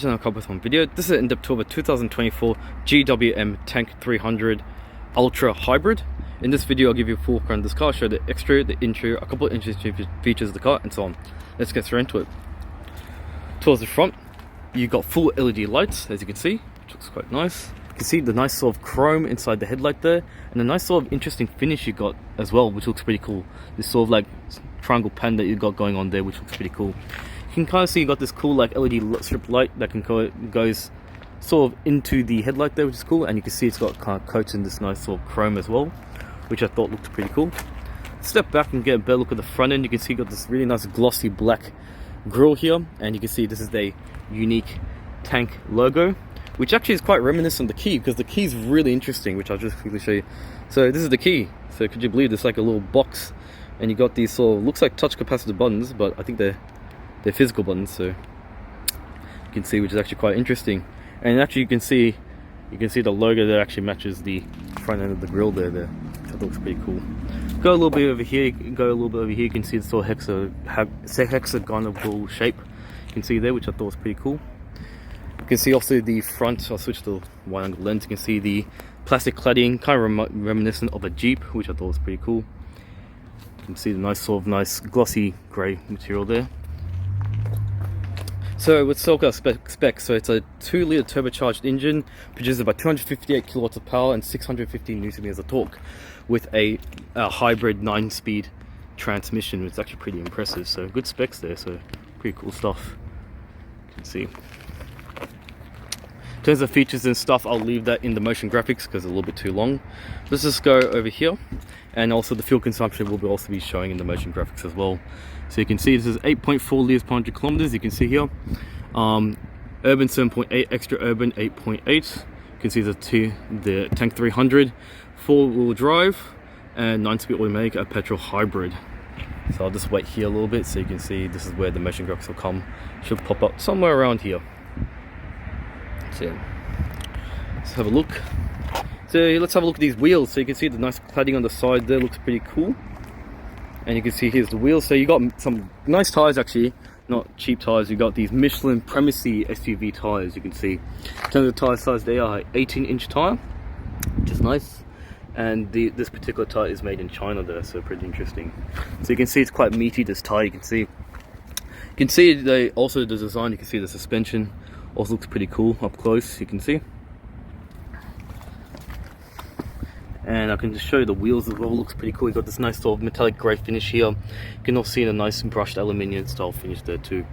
On a couple video. This is an in-depth tour of a 2024 GWM TANK 300 Ultra Hybrid. In this video, I'll give you a full run of this car, show the exterior, the interior, a couple of interesting features of the car, and so on. Let's get straight into it. Towards the front, you've got full LED lights, as you can see, which looks quite nice. You can see the nice sort of chrome inside the headlight there, and a nice sort of interesting finish you got as well, which looks pretty cool. This sort of like triangle pen that you got going on there, which looks pretty cool. You can kind of see you got this cool like LED strip light that goes sort of into the headlight there, which is cool, and you can see it's got kind of coats in this nice sort of chrome as well, which I thought looked pretty cool. Step back and get a better look at the front end. You can see you got this really nice glossy black grille here, and you can see this is the unique Tank logo, which actually is quite reminiscent of the key, because the key is really interesting, which I'll just quickly show you. So this is the key. So could you believe it's like a little box, and you got these sort of looks like touch capacitor buttons, but I think they're physical buttons, so you can see, which is actually quite interesting. And actually you can see the logo that actually matches the front end of the grille there. That looks pretty cool. Go a little bit over here. You can see the sort of hexagonal shape. You can see there, which I thought was pretty cool. You can see also the front. I'll switch to wide angle lens. You can see the plastic cladding, kind of reminiscent of a Jeep, which I thought was pretty cool. You can see the nice glossy grey material there. So let's talk about specs. So it's a 2-litre turbocharged engine, produces about 258 kilowatts of power and 650 newton meters of torque, with a hybrid 9-speed transmission. It's actually pretty impressive. So good specs there. So pretty cool stuff. You can see. In terms of features and stuff, I'll leave that in the motion graphics because it's a little bit too long. Let's just go over here, and also the fuel consumption will also be showing in the motion graphics as well. So you can see this is 8.4 litres per 100 kilometers. You can see here, urban 7.8, extra urban 8.8. You can see the Tank 300, 4-wheel drive, and 9-speed automatic, a petrol hybrid. So I'll just wait here a little bit so you can see this is where the motion graphics will come. Should pop up somewhere around here. So let's have a look. So let's have a look at these wheels. So you can see the nice cladding on the side there, looks pretty cool. And you can see here's the wheels. So you got some nice tires, actually, not cheap tires. You got these Michelin Primacy SUV tires. You can see in terms of tire size, they are 18-inch tire, which is nice. And this particular tire is made in China there, so pretty interesting. So you can see it's quite meaty, this tire. You can see they also the design. You can see the suspension also looks pretty cool up close. You can see. And I can just show you the wheels as well. It looks pretty cool. You got this nice sort of metallic grey finish here. You can also see the nice brushed aluminium style finish there too. You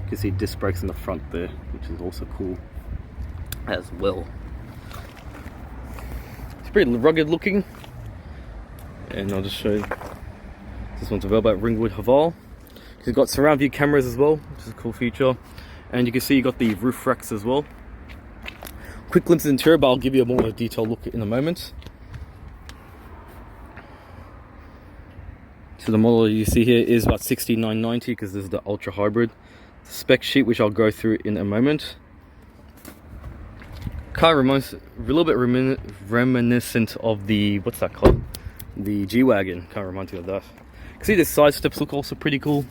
can see disc brakes in the front there, which is also cool as well. It's pretty rugged looking. And I'll just show you. This one's available at Ringwood Haval. It's got surround view cameras as well, which is a cool feature. And you can see you got the roof racks as well. Quick glimpse of the interior, but I'll give you a more detailed look in a moment. So the model you see here is about 6990, because this is the Ultra Hybrid. Spec sheet, which I'll go through in a moment. Car reminds a little bit reminiscent of the, what's that called? The G-Wagon. Kind of reminds me of that. You can see the side steps look also pretty cool.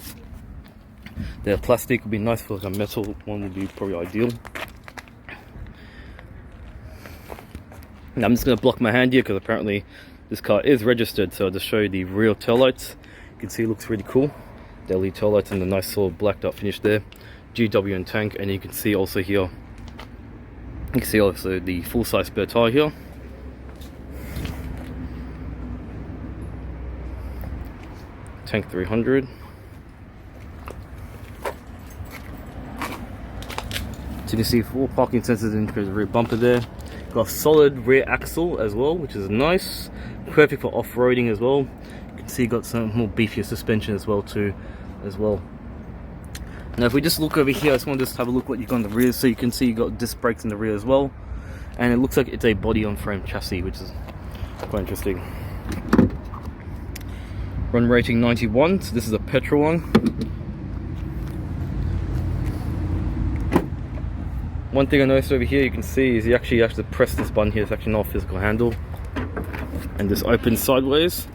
The plastic would be nice, for like a metal one would be probably ideal. Now I'm just going to block my hand here because apparently this car is registered, so I'll just show you the rear taillights. You can see it looks really cool. The LED taillights and the nice sort of blacked out finish there. GWM TANK, and you can see also here, you can see also the full-size spare tire here. Tank 300. So you can see 4 parking sensors in the rear bumper there. Got a solid rear axle as well, which is nice. Perfect for off-roading as well. You can see you got some more beefier suspension as well too. Now if we just look over here, I just want to just have a look what you've got on the rear. So you can see you got disc brakes in the rear as well. And it looks like it's a body-on-frame chassis, which is quite interesting. Run rating 91, so this is a petrol one. One thing I noticed over here, you can see, is you actually have to press this button here. It's actually not a physical handle, and this opens sideways.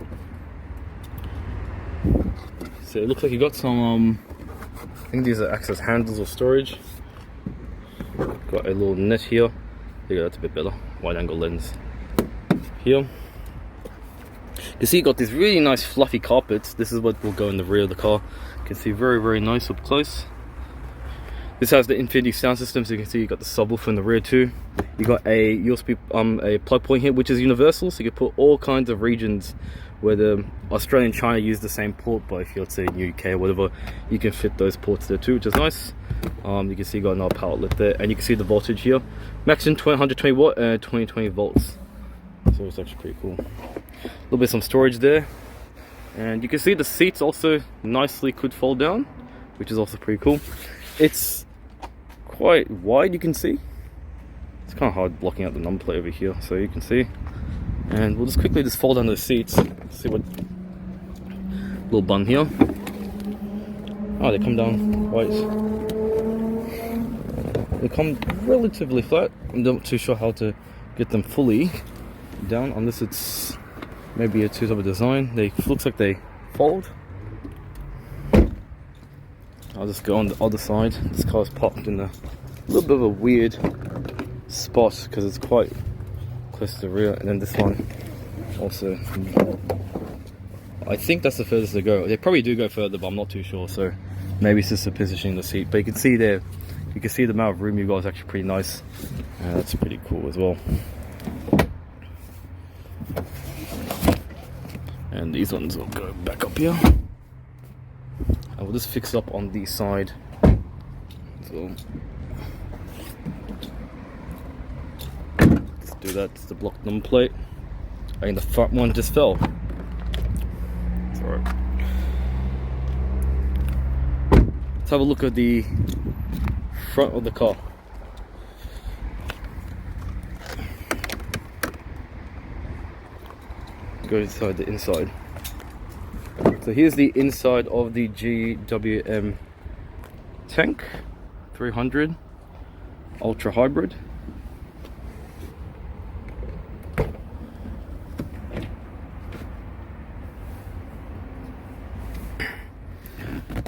So it looks like you got some I think these are access handles or storage. Got a little net here. There you go, that's a bit better. Wide angle lens here. You see, you got these really nice fluffy carpets. This is what will go in the rear of the car. You can see very nice up close. This has the Infinity sound system, so you can see you got the subwoofer in the rear too. You got a USB a plug point here, which is universal, so you can put all kinds of regions. Whether Australia and China use the same port, but if you're, let's say, in UK or whatever, you can fit those ports there too, which is nice. You can see you got another power outlet there, and you can see the voltage here. Maximum 120 watt and 20 volts. So it's actually pretty cool. A little bit some storage there, and you can see the seats also nicely could fold down, which is also pretty cool. It's quite wide, you can see. It's kind of hard blocking out the number plate over here, so you can see. And we'll just quickly fold down those seats. See what little bun here. Oh, they come down quite. They come relatively flat. I'm not too sure how to get them fully down, unless it's maybe a two type of design. They looks like they fold. I'll just go on the other side. This car's parked in a little bit of a weird spot because it's quite close to the rear, and then this one also. I think that's the furthest they go. They probably do go further, but I'm not too sure. So maybe it's just the positioning of the seat. But you can see there, you can see the amount of room you got is actually pretty nice. That's pretty cool as well. And these ones will go back up here. And we'll just fix up on the side. So let's do that. It's the block number plate. I think the front one just fell. It's alright. Let's have a look at the front of the car. Go inside the inside. So here's the inside of the GWM TANK 300 Ultra Hybrid.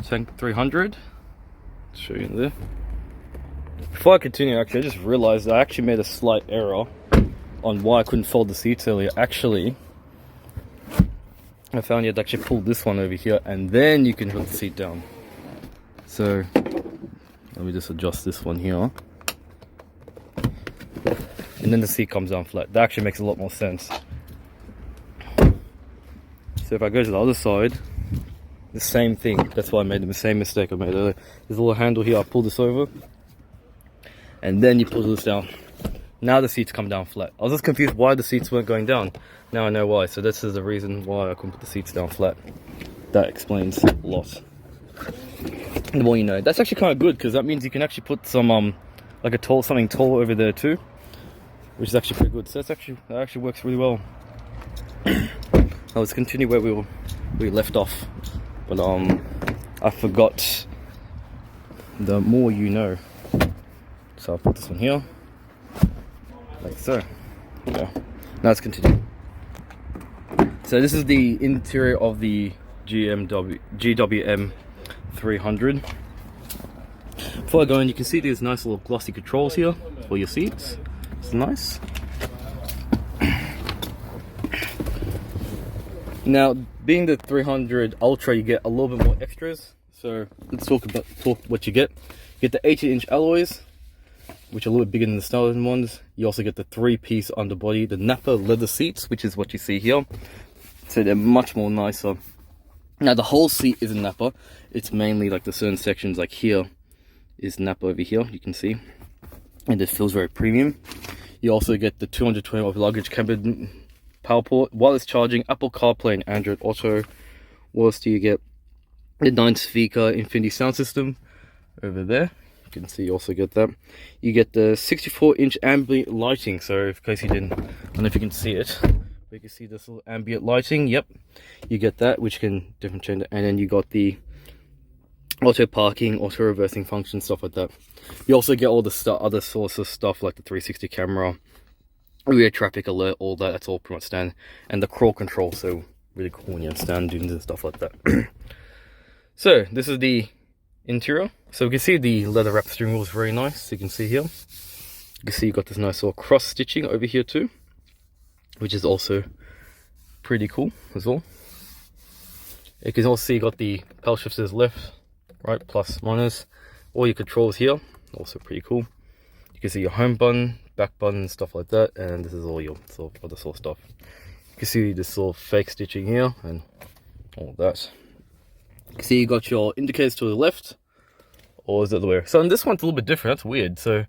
Tank 300. Let's show you there. Before I continue, actually, I just realized I actually made a slight error on why I couldn't fold the seats earlier. Actually, I found you had to actually pull this one over here, and then you can put the seat down. So let me just adjust this one here, and then the seat comes down flat. That actually makes a lot more sense. So if I go to the other side, the same thing. That's why I made the same mistake I made earlier. There's a little handle here. I pull this over, and then you pull this down. Now the seats come down flat. I was just confused why the seats weren't going down. Now I know why. So this is the reason why I couldn't put the seats down flat. That explains a lot. The more you know. That's actually kind of good, because that means you can actually put some like something tall over there too, which is actually pretty good. So that actually works really well. Now let's continue where we left off. But I forgot. The more you know. So I'll put this one here, like so. Yeah. Now let's continue. So this is the interior of the GWM 300. Before I go in, you can see these nice little glossy controls here for your seats. It's nice. Now, being the 300 Ultra, you get a little bit more extras. So let's talk what you get. You get the 18-inch alloys, which are a little bit bigger than the standard ones. You also get the 3-piece underbody, the Napa leather seats, which is what you see here. So they're much more nicer. Now the whole seat isn't Napa. It's mainly like the certain sections, like here is Napa over here, you can see. And it feels very premium. You also get the 220 watt luggage cabin power port, wireless charging, Apple CarPlay and Android Auto. What else do you get? The 9-speaker Infinity sound system over there. You can see you also get that. You get the 64-inch ambient lighting. So in case you didn't, I don't know if you can see it, but you can see this little ambient lighting. Yep, you get that, which can differentiate. And then you got the auto parking, auto reversing function, stuff like that. You also get all the other sorts of stuff like the 360 camera, rear traffic alert, all that. That's all pretty much standard. And the crawl control, so really cool when you have stand dunes and stuff like that. So this is the interior. So we can see the leather wrap steering wheel is very nice. You can see here. You can see you got this nice little cross stitching over here too, which is also pretty cool as well. You can also see you got the pedal shifters left, right, plus, minus. All your controls here, also pretty cool. You can see your home button, back button, stuff like that, and this is all your sort of other sort of stuff. You can see this sort of fake stitching here and all that. You can see you got your indicators to the left, or is it the way? So in this one's a little bit different. That's weird. So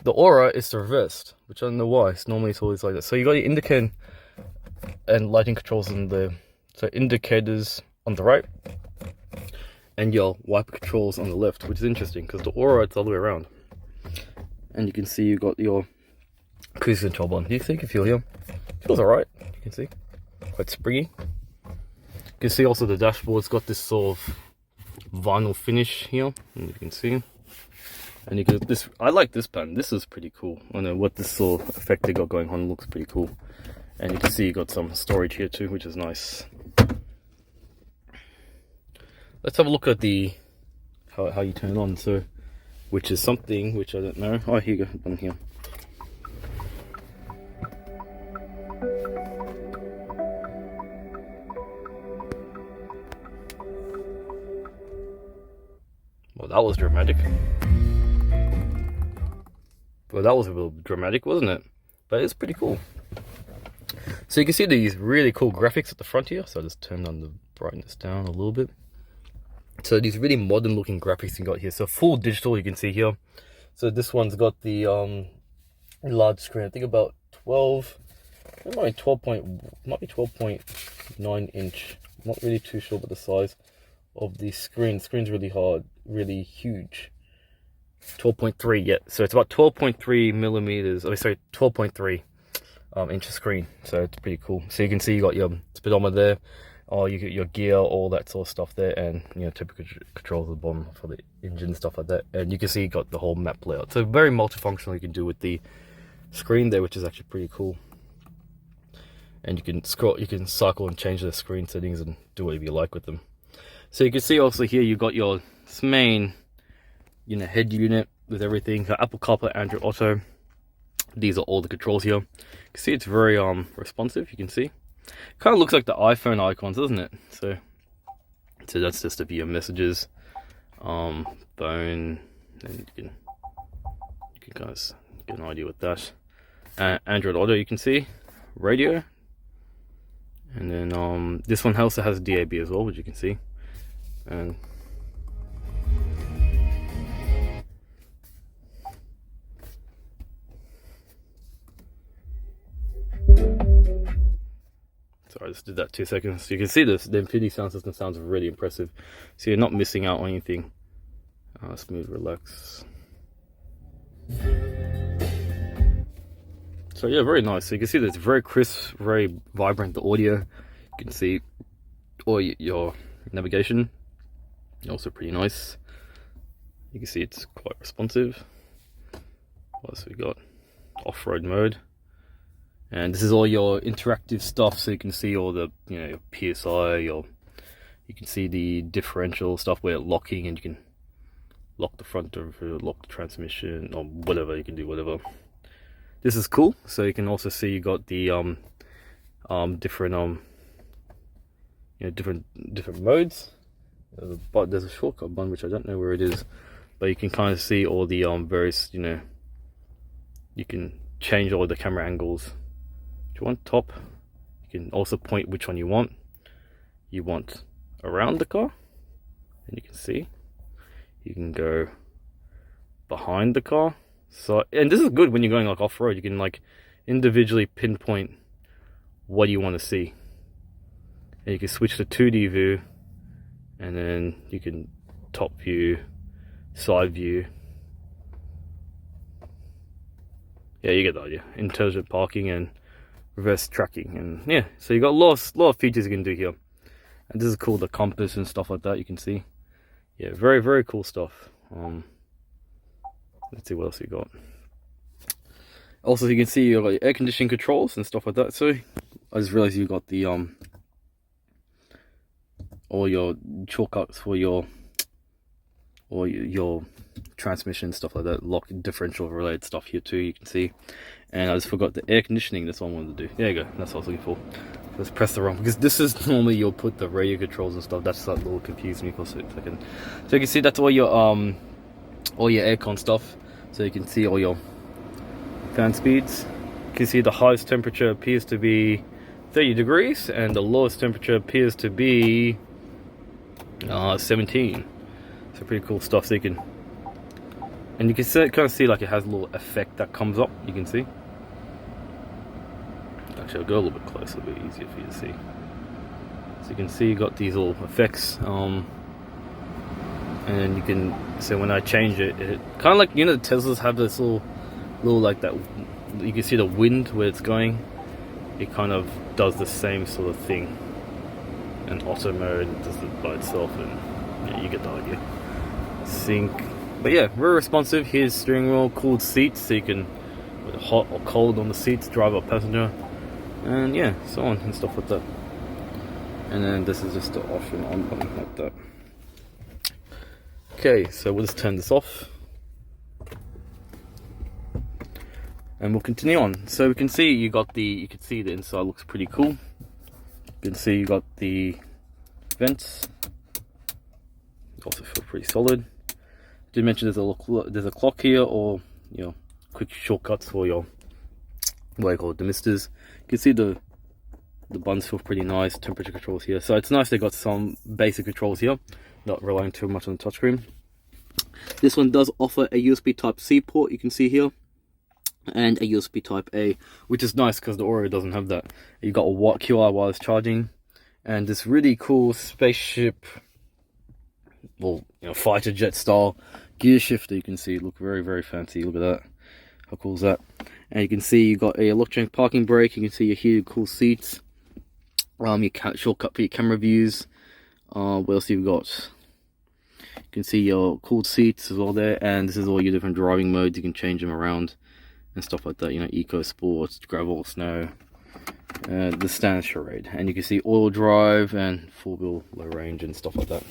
the aura is reversed, which I don't know why. Normally it's always like that. So you got your indicator and lighting controls on the indicators on the right, and your wiper controls on the left, which is interesting because the aura it's all the way around. And you can see you got your cruise control button. Do you think you feel here? Feels alright. You can see quite springy. You can see also the dashboard's got this sort of vinyl finish here, and you can see. And you can I like this pen. This is pretty cool. I don't know what this sort of effect they got going on. Looks pretty cool. And you can see you got some storage here too, which is nice. Let's have a look at the how you turn it on. So, which is something which I don't know. Oh, here you go, button here. Well, that was dramatic. Well, that was a little dramatic, wasn't it? But it's pretty cool. So you can see these really cool graphics at the front here. So I'll just turn on the brightness down a little bit. So these really modern looking graphics you got here. So full digital, you can see here. So this one's got the large screen. I think about 12, it might be 12.9 inch. I'm not really too sure about the size of the screen. The screen's really hard, really huge. 12.3, yeah. So it's about 12.3 millimeters. Oh, sorry, 12.3 inch screen. So it's pretty cool. So you can see you got your speedometer there. Oh, you get your gear, all that sort of stuff there, and you know, typical controls at the bottom for the engine and stuff like that. And you can see you got the whole map layout. So very multifunctional you can do with the screen there, which is actually pretty cool. And you can scroll, you can cycle and change the screen settings and do whatever you like with them. So you can see also here you got your main, you know, head unit with everything. So Apple CarPlay, Android Auto. These are all the controls here. You can see it's very responsive. You can see. Kind of looks like the iPhone icons, doesn't it? So that's just to view your messages, phone, and you can kind of get an idea with that. Android Auto, you can see radio, and then this one also has DAB as well, which you can see, and sorry, I just did that 2 seconds. So you can see this, the Infinity sound system sounds really impressive. So you're not missing out on anything. Smooth, relax. So yeah, very nice. So you can see that it's very crisp, very vibrant, the audio. You can see all your navigation. Also pretty nice. You can see it's quite responsive. What else we got? Off-road mode. And this is all your interactive stuff, so you can see all the, you know, your PSI, you can see the differential stuff where locking, and you can lock the front or lock the transmission or whatever, you can do whatever. This is cool. So you can also see you got the different you know, different modes. But there's a shortcut one which I don't know where it is, but you can kind of see all the various, you know, you can change all the camera angles. If you want top, you can also point which one you want. You want around the car, and you can see you can go behind the car. So, and this is good when you're going like off-road. You can like individually pinpoint what you want to see, and you can switch to 2D view, and then you can top view, side view. Yeah, you get the idea. Intelligent parking and reverse tracking, and yeah, so you got a lot of features you can do here. And this is cool, the compass and stuff like that, you can see. Yeah, very, very cool stuff. Let's see what else you got. Also, you can see you got your air conditioning controls and stuff like that. So I just realized you got the all your shortcuts for your or your transmission, stuff like that, lock differential related stuff here too, you can see. And I just forgot the air conditioning, that's what I wanted to do. There you go, that's what I was looking for. Just press the wrong, because this is normally you'll put the radio controls and stuff. That's like a little confused me for a second. So you can see that's all your aircon stuff. So you can see all your fan speeds. You can see the highest temperature appears to be 30 degrees and the lowest temperature appears to be 17. So pretty cool stuff. So you can, and you can see, kind of see like it has a little effect that comes up, you can see. Actually, I'll go a little bit closer, a bit easier for you to see. So you can see you got these little effects, and you can, so when I change it, it kind of like, you know, the Teslas have this little like that, you can see the wind where it's going. It kind of does the same sort of thing. And auto mode does it by itself, and yeah, you get the idea. Sync, but yeah, very responsive. Here's steering wheel, cooled seats, so you can, with hot or cold on the seats, driver or passenger. And yeah, so on and stuff like that. And then this is just the off and on button like that. Okay, so we'll just turn this off. And we'll continue on. So we can see you can see the inside looks pretty cool. You can see you got the vents. Also feel pretty solid. Did mention there's a clock here, or you know, quick shortcuts for your, what I call it, the misters. You can see the buttons feel pretty nice. Temperature controls here, so it's nice they got some basic controls here, not relying too much on the touchscreen. This one does offer a USB Type C port, you can see here, and a USB Type A, which is nice because the Oreo doesn't have that. You got a QR wireless charging, and this really cool spaceship, well, you know, fighter jet style gear shifter. You can see it look very, very fancy. Look at that, how cool is that? And you can see you got a electronic parking brake. You can see your heated cool seats, your shortcut for your camera views. What else you've got? You can see your cooled seats as well there, and this is all your different driving modes. You can change them around and stuff like that, you know, eco, sports, gravel, snow, the standard charade. And you can see all drive and 4-wheel low range and stuff like that.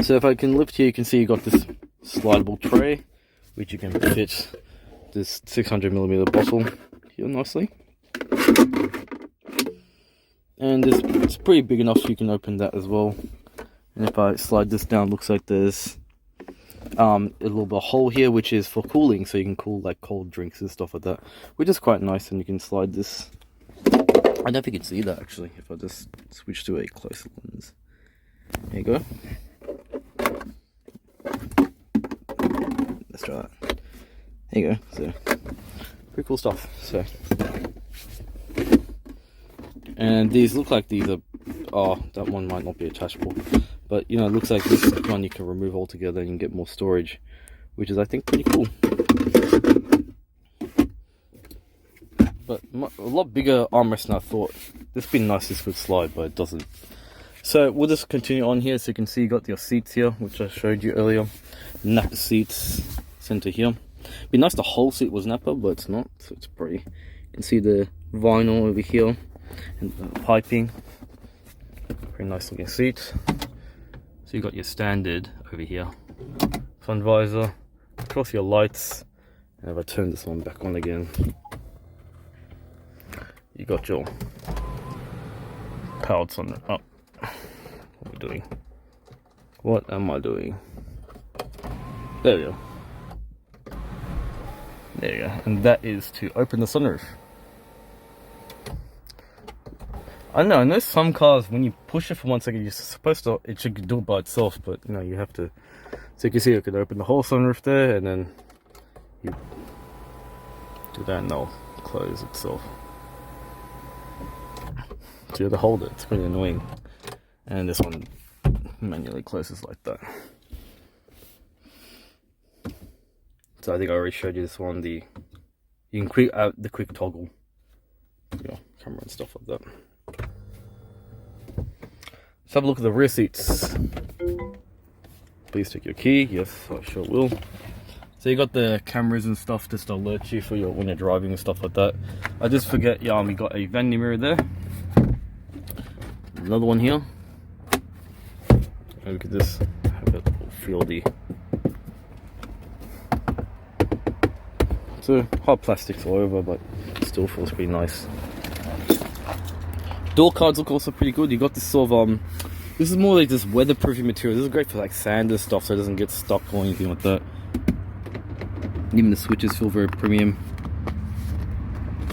So if I can lift here, you can see you got this slidable tray, which you can fit this 600mm bottle here nicely. And it's pretty big enough so you can open that as well. And if I slide this down, looks like there's a little bit of hole here, which is for cooling, so you can cool like cold drinks and stuff like that, which is quite nice. And you can slide this. I don't know if you can see that actually if I just switch to a closer lens. There you go. Let's try that. There you go. So pretty cool stuff. So, and these look like these are, oh, that one might not be attachable, but you know, it looks like this one you can remove altogether and you can get more storage, which is, I think, pretty cool. But a lot bigger armrest than I thought. This would be nice, this could slide, but it doesn't. So we'll just continue on here. So you can see you got your seats here, which I showed you earlier. Nappa seats, center here. It'd be nice the whole seat was Nappa, but it's not, so it's pretty. You can see the vinyl over here and the piping. Pretty nice looking seat. So you got your standard over here, sun visor, across your lights. And if I turn this one back on again, you got your powered sun. Oh, what are we doing? What am I doing? There we go. There you go. And that is to open the sunroof. I know some cars, when you push it for 1 second, you're supposed to, it should do it by itself, but you know, you have to. So you can see, you can open the whole sunroof there, and then you do that and they'll close itself. So you have to hold it, it's pretty annoying. And this one manually closes like that. So I think I already showed you this one, you can quick out the quick toggle, you know, camera and stuff like that. Let's have a look at the rear seats. Please take your key. Yes, I sure will. So you got the cameras and stuff just to alert you for your, when you're driving and stuff like that. I just forget, yeah, we got a vanity mirror there. Another one here. And look at this, have a little feel the so hard plastics all over, but it still feels pretty nice. Door cards look also pretty good. You got this sort of this is more like this weatherproofing material. This is great for like sand and stuff, so it doesn't get stuck or anything like that. Even the switches feel very premium.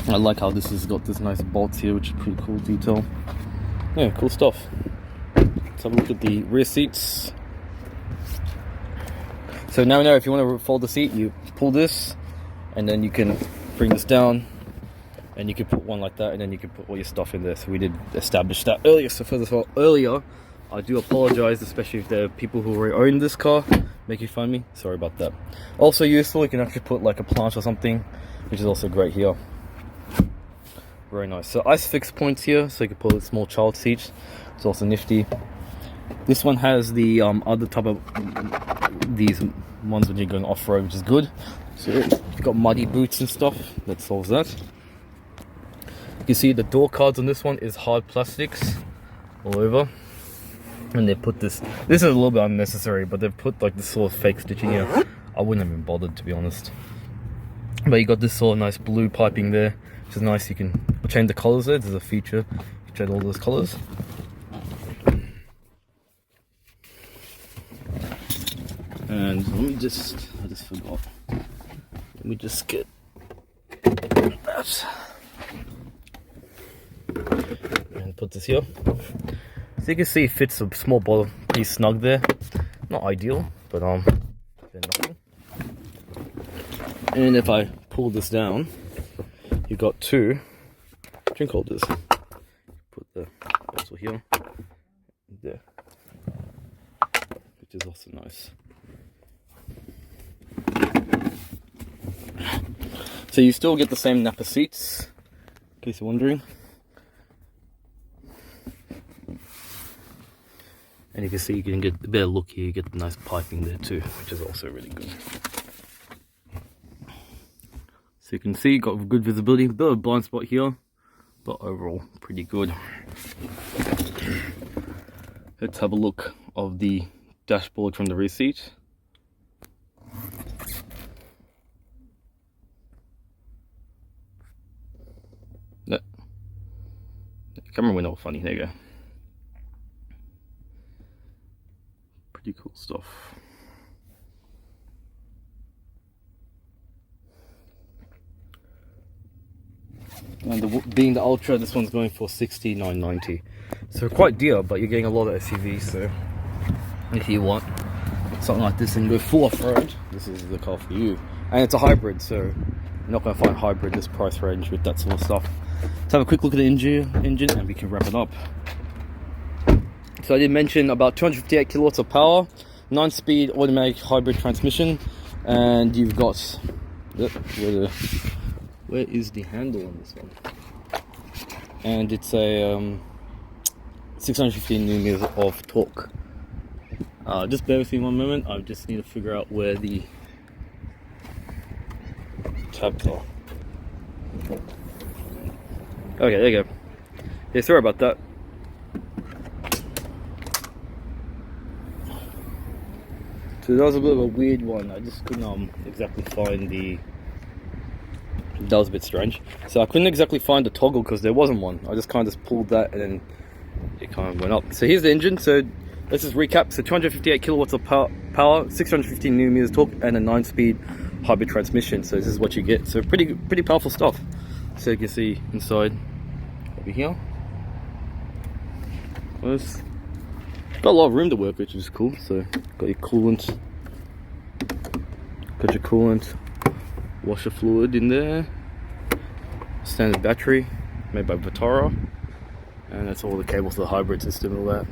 I like how this has got this nice bolts here, which is pretty cool detail. Yeah, cool stuff. Let's have a look at the rear seats. So now if you want to fold the seat, you pull this, and then you can bring this down, and you can put one like that, and then you can put all your stuff in there. So we did establish that earlier. So first of all, earlier, I do apologize, especially if there are people who already own this car, make you find me. Sorry about that. Also useful, you can actually put like a plant or something, which is also great here. Very nice. So ice fix points here, so you can put a small child seat. It's also nifty. This one has the other type of these ones when you're going off-road, which is good. So you've got muddy boots and stuff, that solves that. You can see the door cards on this one is hard plastics all over. And they put this is a little bit unnecessary, but they've put like this sort of fake stitching here. I wouldn't have been bothered, to be honest. But you got this sort of nice blue piping there, which is nice. You can change the colors there. There's a feature, you can change all those colors. And let me just, I just forgot. Let me just get that. And put this here. So you can see it fits a small bottle pretty snug there. Not ideal, but and if I pull this down, you've got two drink holders. Put the bottle here, there, which is also nice. So you still get the same Napa seats, in case you're wondering. And you can see you can get a better look here, you get the nice piping there too, which is also really good. So you can see you got good visibility, a bit of a blind spot here, but overall pretty good. Let's have a look of the dashboard from the rear seat. The camera went all funny, there you go. Pretty cool stuff. And being the Ultra, this one's going for $69.90. So quite dear, but you're getting a lot of SUVs. So if you want something like this and go full off-road, this is the car for you. And it's a hybrid, so you're not going to find hybrid this price range with that sort of stuff. Let's have a quick look at the engine and we can wrap it up. So I did mention about 258 kilowatts of power, 9-speed automatic hybrid transmission, and you've got where is the handle on this one? And it's a 615 newtons of torque. Just bear with me one moment. I just need to figure out where the tabs are. Okay, there you go. Yeah, sorry about that. So that was a bit of a weird one. I just couldn't exactly find the... That was a bit strange. So I couldn't exactly find the toggle because there wasn't one. I just kind of pulled that and then it kind of went up. So here's the engine. So let's just recap. So 258 kilowatts of power, 615 newton meters torque, and a 9-speed hybrid transmission. So this is what you get. So pretty powerful stuff. So you can see inside over here. Close. Got a lot of room to work, which is cool. So got your coolant, washer fluid in there, standard battery made by Vitara, and that's all the cables to the hybrid system and all that.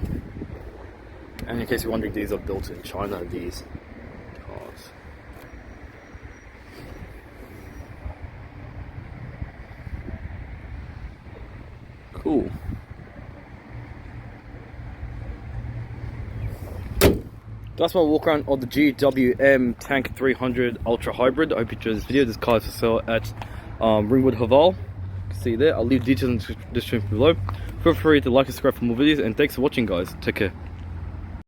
And in case you're wondering, these are built in China, these cars. Cool. That's my walk around of the GWM TANK 300 Ultra Hybrid. I hope you enjoyed this video. This car is for sale at Ringwood Haval. You can see there. I'll leave details in the description below. Feel free to like and subscribe for more videos, and thanks for watching, guys. Take care.